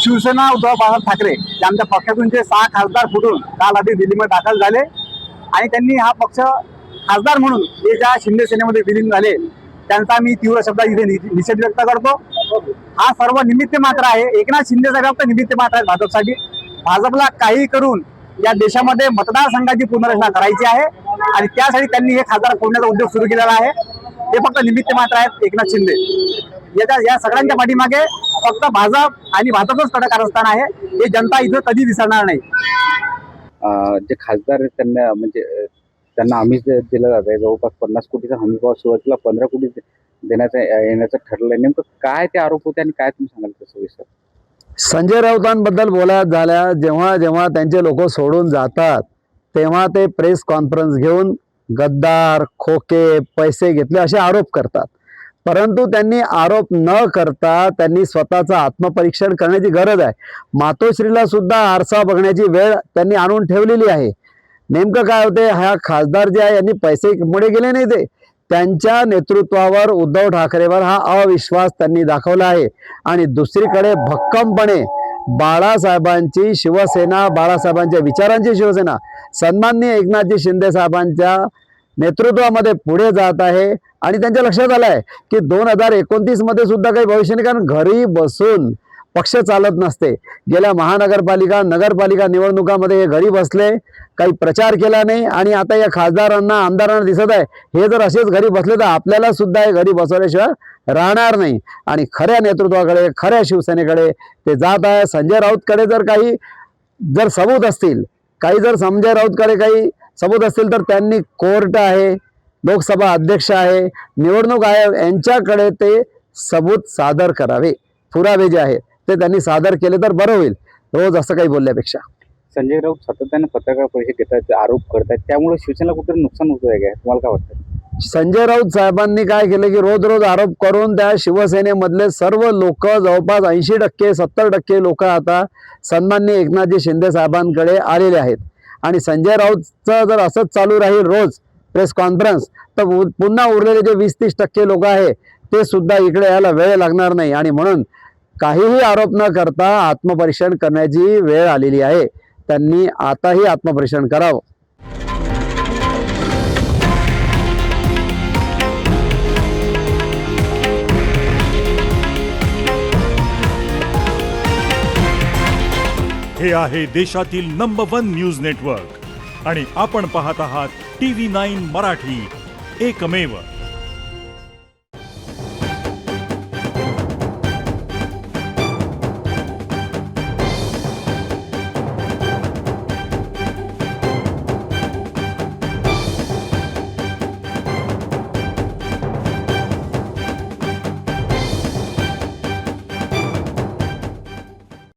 शिवसेना उद्धव बाळासाहेब ठाकरे जे आमच्या पक्षातून जे 6 खासदार फुटून काल आधी दिल्लीमध्ये दाखल झाले आणि त्यांनी हा पक्ष खासदार म्हणून जे ज्या शिंदे सेनेमध्ये विलीन झाले त्यांचा मी तीव्र शब्दात इथे निषेध व्यक्त करतो। हा सर्व निमित्त मात्र आहे, एकनाथ शिंदे साहेब फक्त निमित्त मात्र आहेत भाजपसाठी। भाजपला काही करून या देशामध्ये मतदारसंघाची पुनर्रचना करायची आहे आणि त्यासाठी त्यांनी हे खासदार फोडण्याचा उद्योग सुरू केलेला आहे। हे फक्त निमित्त मात्र आहेत एकनाथ शिंदे। या सगळ्यांच्या पाठीमागे फक्त भाजप आणि भाजपच कारस्थान आहे, हे जनता इथं कधी विसरणार नाही। जे खासदार आहेत त्यांना म्हणजे त्यांना आम्ही दिलं जात आहे, जवळपास 50 कोटीचा हमीभाव सुरुवातीला 15 कोटी येण्याचं ठरलंय। नेमकं काय ते आरोप होते आणि काय तुम्ही सांगाल त्याचं विषय? संजय राऊतांबद्दल बोलायला झाल्या जेव्हा जेव्हा त्यांचे लोक सोडून जातात तेव्हा ते प्रेस कॉन्फरन्स घेऊन गद्दार, खोके, पैसे घेतले असे आरोप करतात। परंतु त्यांनी आरोप न करता त्यांनी स्वतःचं आत्मपरीक्षण करण्याची गरज आहे। मातोश्रीला सुद्धा आरसा बघण्याची वेळ त्यांनी आणून ठेवलेली आहे। नेमकं काय होते, हा खासदार जे आहे यांनी पैसे मुळे गेले नाही, ते त्यांच्या नेतृत्वावर उद्धव ठाकरेवर हा अविश्वास त्यांनी दाखवला आहे। आणि दुसरीकडे भक्कमपणे बाळासाहेबांची शिवसेना, बाळासाहेबांच्या विचारांची शिवसेना सन्माननीय एकनाथजी शिंदे साहेबांच्या नेतृत्वामध्ये पुढे जात आहे। आणि त्यांच्या लक्षात आलं आहे की 2029 मध्ये सुद्धा काही भविष्य नाही, कारण घरी बसून पक्ष चालत नसते। गेल्या महानगरपालिका, नगरपालिका निवडणुकामध्ये हे घरी बसले, काही प्रचार केला नाही आणि आता या खासदारांना, आमदारांना दिसत आहे हे जर असेच घरी बसले तर आपल्याला सुद्धा हे घरी बसवल्याशिवाय राहणार नाही। आणि खऱ्या नेतृत्वाकडे, खऱ्या शिवसेनेकडे ते जात आहे। संजय राऊतकडे जर सबूत असतील, जर संजय राऊतकडे काही सबूत असतील तर त्यांनी कोर्ट आहे, लोकसभा अध्यक्ष आहे, निवडणूक आयोग यांच्याकडे ते सबूत सादर करावे। पुरावे जे आहे ते त्यांनी सादर केले तर बरं होईल, रोज असं काही बोलल्यापेक्षा। संजय राऊत सातत्याने पत्रकार परिषद घेतात, आरोप करतात, त्यामुळे शिवसेनेला कुठेतरी नुकसान होत आहे का? तुम्हाला काय वाटतं? संजय राऊत साहेबांनी काय केलं की रोज आरोप करून त्या शिवसेनेमधले सर्व लोक, जवळपास 80% 70% लोक आता सन्माननीय एकनाथजी शिंदे साहेबांकडे आलेले आहेत। आणि संजय राऊतचं जर असंच चालू राहील रोज प्रेस कॉन्फरन्स तर पुन्हा उरलेले जे 20-30% लोक आहे ते सुद्धा इकडे यायला वेळ लागणार नाही। आणि म्हणून काहीही आरोप न करता आत्मपरीक्षण करण्याची वेळ आलेली आहे। त्यांनी आताही आत्मपरीक्षण करावं। हे आहे देशातील नंबर 1 न्यूज नेटवर्क आणि आपण पाहत आहात TV9 मराठी, एकमेव।